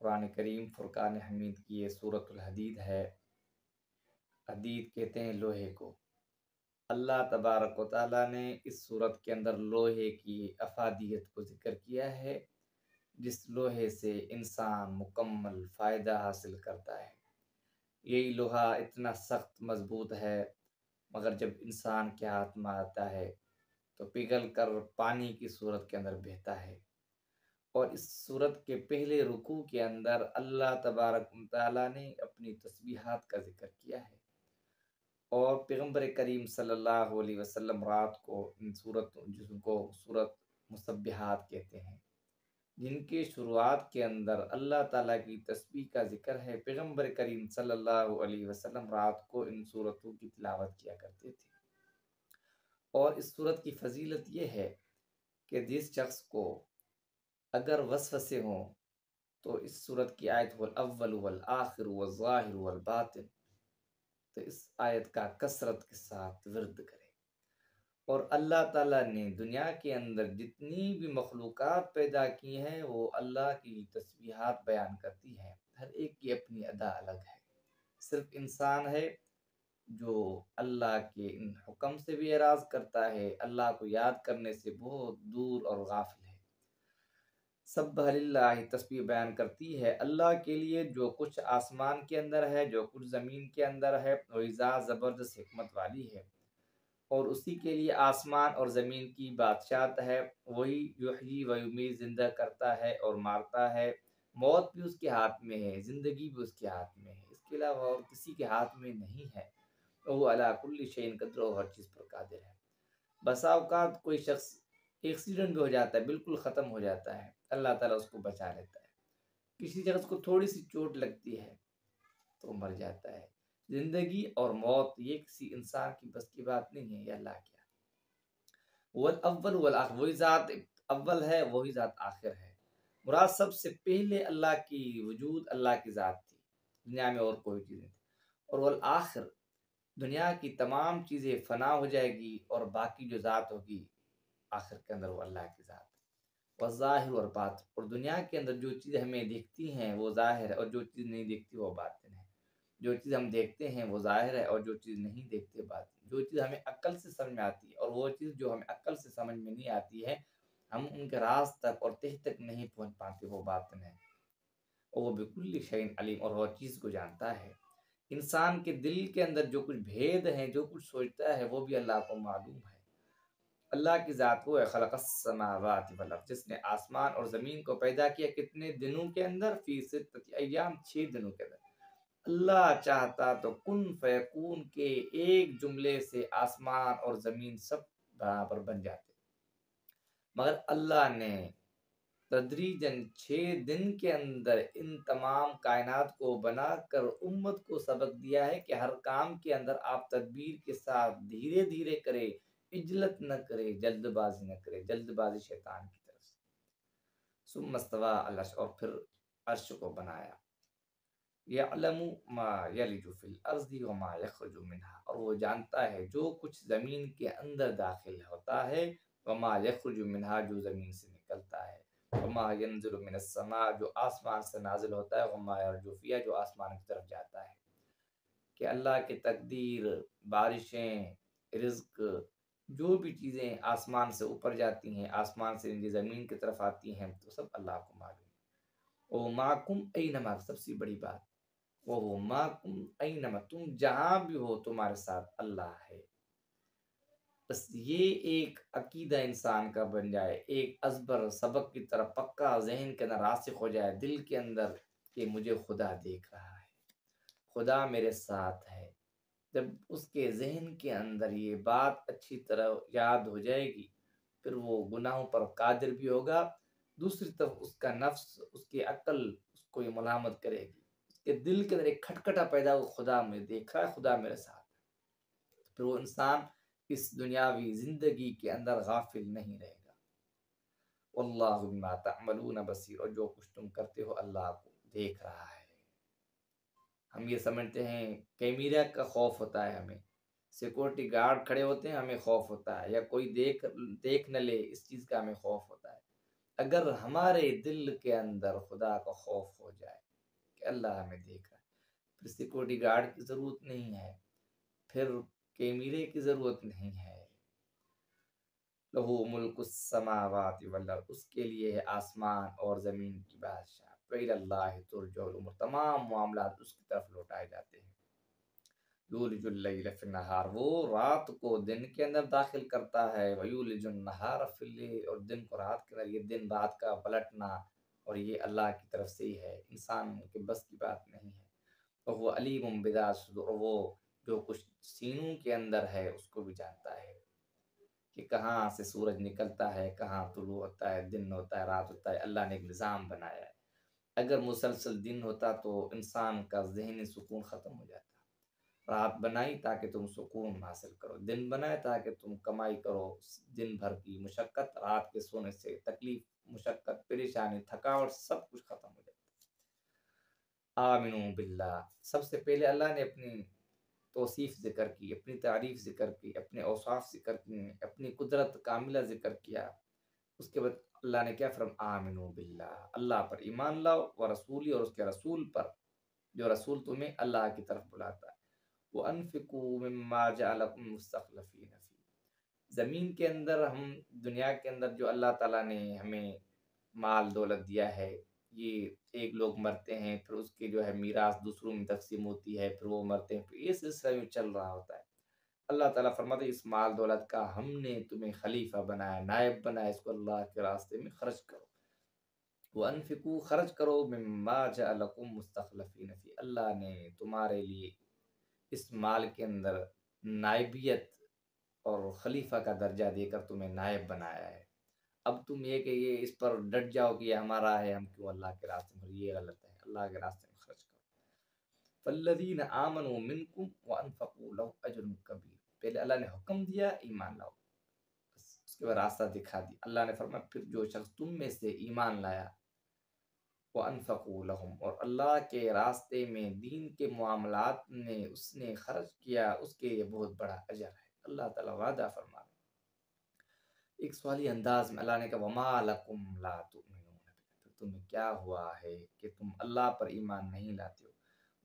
कुरान करीम फुरकान हमीद की ये सूरतुल हदीद है। हदीद कहते हैं लोहे को। अल्लाह तबारक व तआला ने इस सूरत के अंदर लोहे की अफादियत को जिक्र किया है, जिस लोहे से इंसान मुकम्मल फ़ायदा हासिल करता है। यही लोहा इतना सख्त मजबूत है, मगर जब इंसान के हाथ में आता है तो पिघल कर पानी की सूरत के अंदर बहता है। और इस सूरत के पहले रुकू के अंदर अल्लाह तबारक व तआला ने अपनी तस्बीहात का जिक्र किया है। और पैगम्बर करीम सल्लल्लाहु अलैहि वसल्लम रात को इन सूरत जिनको सूरत मुसब्बिहात कहते हैं, जिनके शुरुआत के अंदर अल्लाह ताला की तस्बीह का ज़िक्र है, पैगम्बर करीम सल्लल्लाहु अलैहि वसल्लम रात को इन सूरतों की तिलावत किया करते थे। और इस सूरत की फ़जीलत ये है कि जिस शख्स को अगर वसवसे हों तो इस सूरत की आयत वल अव्वल वल आखिर वल ज़ाहिर वल बातिन, तो इस आयत का कसरत के साथ विर्द करें। और अल्लाह ताला ने दुनिया के अंदर जितनी भी मखलूक़ात पैदा की हैं वो अल्लाह की तस्बीहात बयान करती हैं। हर एक की अपनी अदा अलग है। सिर्फ इंसान है जो अल्लाह के इन हुक्म से भी एराज़ करता है, अल्लाह को याद करने से बहुत दूर और गाफिल है। सब्बह लिल्लाहि तस्बीह बयान करती है अल्लाह के लिए, जो कुछ आसमान के अंदर है, जो कुछ ज़मीन के अंदर है, वो ज़ात ज़बरदस्त हिकमत वाली है। और उसी के लिए आसमान और ज़मीन की बादशाहत है। वही युहयी व युमीत, ज़िंदा करता है और मारता है। मौत भी उसके हाथ में है, ज़िंदगी भी उसके हाथ में है, इसके अलावा और किसी के हाथ में नहीं है। वो अला कुल्ली शैइन क़दीर, और हर चीज़ पर कादिर है। बसा औकात कोई शख्स एक्सीडेंट भी हो जाता है, बिल्कुल ख़त्म हो जाता है, अल्लाह ताला उसको बचा लेता है। किसी शख्स को थोड़ी सी चोट लगती है तो मर जाता है। ज़िंदगी और मौत ये किसी इंसान की बस की बात नहीं है, ये अल्लाह की है। वल अव्वल वल आखिर, वही ज़ात अव्वल है, वही ज़ात आखिर है। मुराद सबसे पहले अल्लाह की वजूद अल्लाह की ज़ात थी, दुनिया में और कोई चीज़ नहीं थी। और वल आखिर, दुनिया की तमाम चीज़ें फ़ना हो जाएगी और बाकी जो ज़ात होगी आखिर के अंदर वो अल्लाह की ज़ात है। वज़ाहिर और बातिन, और दुनिया के अंदर जो चीज़ हमें दिखती हैं वो ज़ाहिर है, और जो चीज़ नहीं दिखती वो बातिन है। जो चीज़ हम देखते हैं वो ज़ाहिर है, और जो चीज़ नहीं देखते बातिन। जो चीज़ हमें अक्ल से समझ में आती है और वो चीज़ जो हमें अक्ल से समझ में नहीं आती है, हम उनके राज़ तक और तह तक नहीं पहुँच पाते, वो बातिन है। और वो बिकुल्ली शैइन अलीम, और हर चीज़ को जानता है। इंसान के दिल के अंदर जो कुछ भेद हैं, जो कुछ सोचता है, वो भी अल्लाह को मालूम है। अल्लाह की ज़ात वो है, खलक़स समावाति वल अर्ज़, जिसने आसमान और ज़मीन को पैदा किया कितने दिनों के अंदर, फ़ी सित्तति अय्याम, 6 दिनों के अंदर। अल्लाह चाहता तो कुन फयकून के एक जुमले से आसमान और ज़मीन सब बराबर बन जाते, मगर अल्लाह ने तदरीजन 6 दिन के अंदर इन तमाम कायनात को बनाकर उम्मत को सबक दिया है कि हर काम के अंदर आप तदबीर के साथ धीरे धीरे करें, इजलत न करे, जल्दबाजी न करे। जल्दबाजी शैतान की तरफ से। सुम्मस्तवा अल अर्श, और फिर अर्श को बनाया। यअलमु मा यलिजु फिल अर्ज़ि व मा यख़रुजु मिन्हा, और वो जानता है जो कुछ ज़मीन के अंदर दाखिल होता है, व मा यख़रुजु मिन्हा, जो ज़मीन से निकलता है, व मा यंज़िलु मिनस समा, जो आसमान से नाज़िल होता है, व मा यर्जु फ़िहा, जो आसमान की तरफ जाता है। कि अल्लाह की तकदीर, बारिशें, रिज़्क़, जो भी चीज़ें आसमान से ऊपर जाती हैं, आसमान से नीचे ज़मीन की तरफ आती हैं, तो सब अल्लाह को मालूम है। ओ माकुम ऐनमा, सबसे बड़ी बात, वो माकुम ऐनमा, तुम जहाँ भी हो तुम्हारे साथ अल्लाह है। बस ये एक अकीदा इंसान का बन जाए, एक अज़बर सबक की तरह पक्का ज़हन के अंदर रासिख़ हो जाए, दिल के अंदर, कि मुझे खुदा देख रहा है, खुदा मेरे साथ है। जब उसके ज़हन के अंदर ये बात अच्छी तरह याद हो जाएगी, फिर वो गुनाहों पर कादिर भी होगा। दूसरी तरफ उसका नफ्स, उसकी अक्ल उसको ये मलामत करेगी। उसके दिल के अंदर एक खटखटा पैदा हो, खुदा मुझे देख रहा है, खुदा मेरे साथ है। फिर वो इंसान इस दुनियावी ज़िंदगी के अंदर गाफिल नहीं रहेगा। वल्लाहु बिमा तअमलून बसीर, और जो कुछ तुम करते हो अल्लाह को देख रहा है। हम ये समझते हैं कैमरा का खौफ होता है हमें, सिक्योरिटी गार्ड खड़े होते हैं हमें खौफ होता है, या कोई देख देख न ले इस चीज़ का हमें खौफ होता है। अगर हमारे दिल के अंदर खुदा का खौफ हो जाए कि अल्लाह हमें देख रहा है, फिर सिक्योरिटी गार्ड की ज़रूरत नहीं है, फिर कैमरे की ज़रूरत नहीं है। लहू मुल्कुस समावाति वल अर्द, उसके लिए है आसमान और ज़मीन की बादशाह। वइलल्लाहि तुरजउल उमूर, तमाम मामलात उसकी तरफ लौटाए जाते हैं। यूलिजुल लैल फिन नहार, वो रात को दिन के अंदर दाखिल करता है। वयूलिजुन नहार फिल लैल, और दिन को रात के अंदर। ये दिन रात का पलटना और ये अल्लाह की तरफ से ही है, इंसान के बस की बात नहीं है। और वो अलीमुम बिज़ात सुदूर, वो जो कुछ सीनों के अंदर है उसको भी जानता है कि कहाँ से सूरज निकलता है, कहाँ तुलू होता है, दिन होता है, रात होता है। अल्लाह ने एक निज़ाम बनाया है। अगर मुसलसल दिन होता तो इंसान का ज़हनी सुकून ख़त्म हो जाता। रात बनाई ताकि तुम सुकून हासिल करो, दिन बनाए ताकि तुम कमाई करो। दिन भर की मुशक्क़त, रात के सोने से तकलीफ, मुशक्क़त, परेशानी, थकावट सब कुछ ख़त्म हो जाता। आमिनू बिल्लाह, सबसे पहले अल्लाह ने अपनी तौसीफ़ ज़िक्र की, अपनी तारीफ़ ज़िक्र की, अपने औसाफ़ ज़िक्र किए, अपनी कुदरत कामिला ज़िक्र किया। उसके बाद अल्लाह ने क्या फरमाया, आमिनू बिल्लाह, अल्लाह पर ईमान लाओ, व रसूली, और उसके रसूल पर, जो रसूल तुम्हें अल्लाह की तरफ बुलाता है। वो अनफ़िकू मिम्मा जअलकुम मुस्तख़लफ़ीन फ़ी, ज़मीन के अंदर, हम दुनिया के अंदर जो अल्लाह ताला ने हमें माल दौलत दिया है, ये एक लोग मरते हैं, फिर उसके जो है मीरास दूसरों में तक़सीम होती है, फिर वो मरते हैं, फिर ये सिलसिला यूँ चल रहा होता है। अल्लाह ताला फरमाते हैं, इस माल दौलत का हमने तुम्हें खलीफा बनाया, नायब बनाया, इसको अल्लाह के रास्ते में खर्च करो। वो अनफ़िकू, खर्च करो, मिम्मा जअलकुम मुस्तख़लफ़ीन फ़ी, अल्लाह ने तुम्हारे लिए इस माल के अंदर नायबियत और खलीफा का दर्जा देकर तुम्हें नायब बनाया है। अब तुम ये कि ये इस पर डट जाओ कि ये हमारा है, हम क्यों अल्लाह के रास्ते में, ये गलत है। अल्लाह के रास्ते में खर्च करो। फल्लज़ीन आमनू मिनकुम व अनफ़क़ू लहुम अज्रुन कबीर, पहले अल्लाह ने हुक्म दिया ईमान लाओ, बस उसके बाद रास्ता दिखा दिया। अल्लाह ने फरमाया फिर जो शख्स तुम में से ईमान लाया, व अनफ़क़ू लहुम, और अल्लाह के रास्ते में दीन के मामलात में उसने खर्च किया, उसके लिए बहुत बड़ा अजर है। अल्लाह ताला वादा फरमा रहे हैं। एक सवाली अंदाज में अल्लाह ने कहा, वमा लकुम ला तुमिनून बिल्लाह, तो तुम्हें क्या हुआ है कि तुम अल्लाह पर ईमान नहीं लाते हो।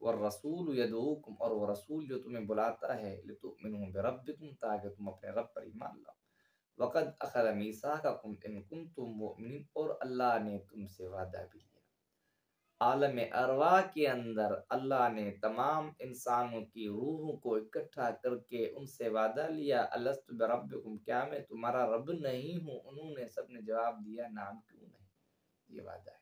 और रसूल यदऊकुम, और वो रसूल जो तुम्हें बुलाता है, लितुमिनू बिरब्बिकुम, ताकि तुम अपने रब पर ईमान लाओ। वक़द अख़ज़ मीसाक़कुम इन कुंतुम मुअमिनीन, और अल्लाह ने तुमसे वादा भी लिया। आलम अरवा के अंदर अल्लाह ने तमाम इंसानों की रूहों को इकट्ठा करके उनसे वादा लिया, अलस्तु बिरब्बिकुम, क्या मैं तुम्हारा रब नहीं हूँ। उन्होंने सबने जवाब दिया, नाम, क्यों नहीं। ये वादा है।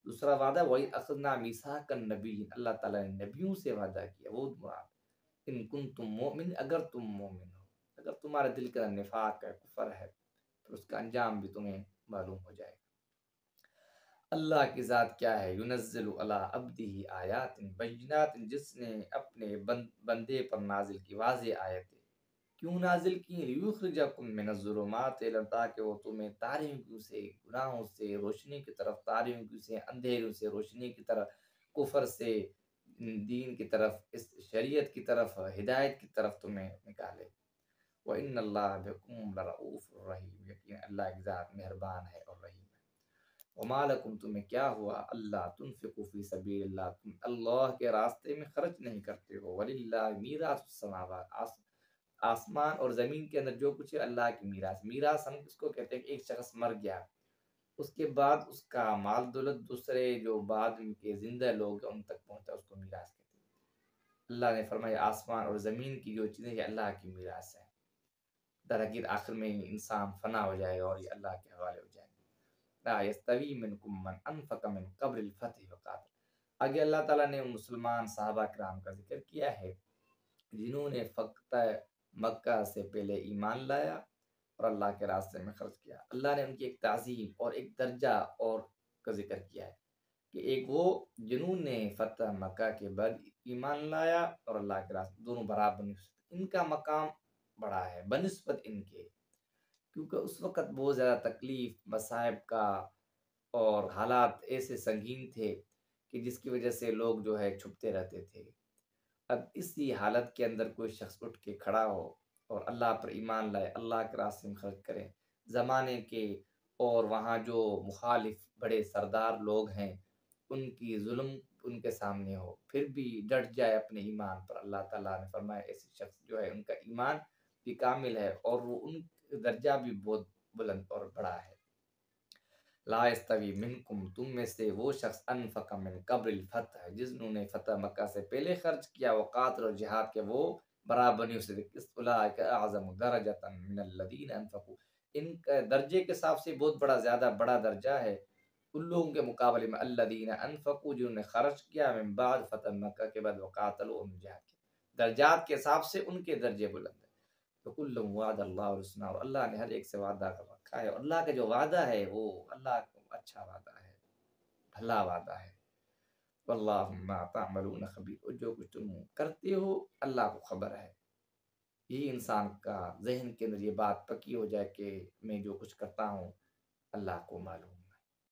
दूसरा वादा, वही अखज़ना मीसाकन नबीय्यीन, अल्लाह ताला ने नबियों से वादा किया, वो मुराद, इन कुंतुम मुमिन, अगर तुम मोमिन हो। अगर तुम्हारे दिल का निफाक है, कुफर है, तो उसका अंजाम भी तुम्हें मालूम हो जाएगा। अल्लाह की ज़ात क्या है, युनज़्ज़िलु अला अब्दिही आयातिन बय्यिनातिन, जिसने अपने बंदे पर नाजिल की वाज़ेह आयतें। क्यों नाजिल की, लियुखरिजकुम मिनज़्ज़ुलुमाति इलल, ताकि वो तुम्हें तारीकियों से, गुनाहों से रोशनी की तरफ, तारीकियों से अंधेरों से रोशनी की तरफ, कुफर से दीन की तरफ, इस शरीयत की तरफ, हिदायत की तरफ तुम्हें निकाले। व इन्नल्लाह बिकुम लरऊफ़ुर रहीम, यकीन अल्लाह की ज़ात मेहरबान है और रहीम है। वमा लकुम, तुम्हें क्या हुआ, अल्लाह तुनफ़िक़ू फ़ी सबीलिल्लाह, तुम अल्लाह के रास्ते में खर्च नहीं करते हो। वलिल्लाहि मीरासुस समावात, आसमान और ज़मीन के अंदर जो कुछ है अल्लाह की मीरास। मीरास हम किसको कहते हैं, एक शख्स मर गया, उसके बाद उसका माल दौलत दूसरे जो बाद के जिंदा लोग हैं उन तक पहुंचा, उसको मीरास कहते हैं। अल्लाह ने फरमाया आसमान और ज़मीन की जो चीज़ें ये अल्लाह की मीरास है। दरअसल आखिर में इंसान फना हो जाएगा और ये अल्लाह के हवाले हो जाएंगे। ला यस्तवी मिनकुम मन अनफक़ मिन क़ब्लिल फ़त्हि व क़ातल, आगे अल्लाह ताला ने उन मुसलमान सहाबा किराम का जिक्र किया है जिन्होंने फ़तह मक्का से पहले ईमान लाया और अल्लाह के रास्ते में खर्च किया। अल्लाह ने उनकी एक ताज़ीम और एक दर्जा और का जिक्र किया है कि एक वो जिन्होंने फ़तह मक्का के बाद ईमान लाया और अल्लाह के रास्ते, दोनों बराबर नहीं हो सकते, इनका मकाम बड़ा है बनिस्बत इनके। क्योंकि उस वक़्त बहुत ज़्यादा तकलीफ़, मसाइब का और हालात ऐसे संगीन थे कि जिसकी वजह से लोग जो है छुपते रहते थे। अब इसी हालत के अंदर कोई शख्स उठ के खड़ा हो और अल्लाह पर ईमान लाए, अल्लाह के रास्ते में खर्च करे, ज़माने के और वहाँ जो मुखालिफ बड़े सरदार लोग हैं, उनकी ज़ुल्म उनके सामने हो, फिर भी डट जाए अपने ईमान पर। अल्लाह ताला ने फरमाया ऐसे शख्स जो है उनका ईमान भी कामिल है और वो उन दर्जा भी बहुत बुलंद और बड़ा है। ला यस्तवी मिनकुम, तुम में से वो शख्स अनफक मिन कब्ल फतह, जिन्होंने फतह मक्का से पहले खर्च किया, वो कातिल और जिहाद के वो बराबर नहीं हो सकते। उलाइक अअज़म दरजतन मिनल लदीन अनफकू, इनका दर्जे के हिसाब से बहुत बड़ा ज़्यादा बड़ा दर्जा है उन लोगों के मुकाबले में अल्लदीन अनफकू, जिन्होंने खर्च किया मिन बाद फतह मक्का के बाद, वकातलू और जिहाद किया। दर्जात के हिसाब से उनके दर्जे बुलंद है। तो कुल्लुम वादल्लाहुल हुस्ना, और अल्लाह ने हर एक से वादा कर रखा है, और अल्लाह का जो वादा है वो अल्लाह का अच्छा वादा है, भला वादा है। वल्लाहु बिमा तामलून खबीर, और जो कुछ तुम करते हो अल्लाह को खबर है। यही इंसान का ज़हन के अंदर ये बात पक्की हो जाए कि मैं जो कुछ करता हूँ अल्लाह को मालूम है।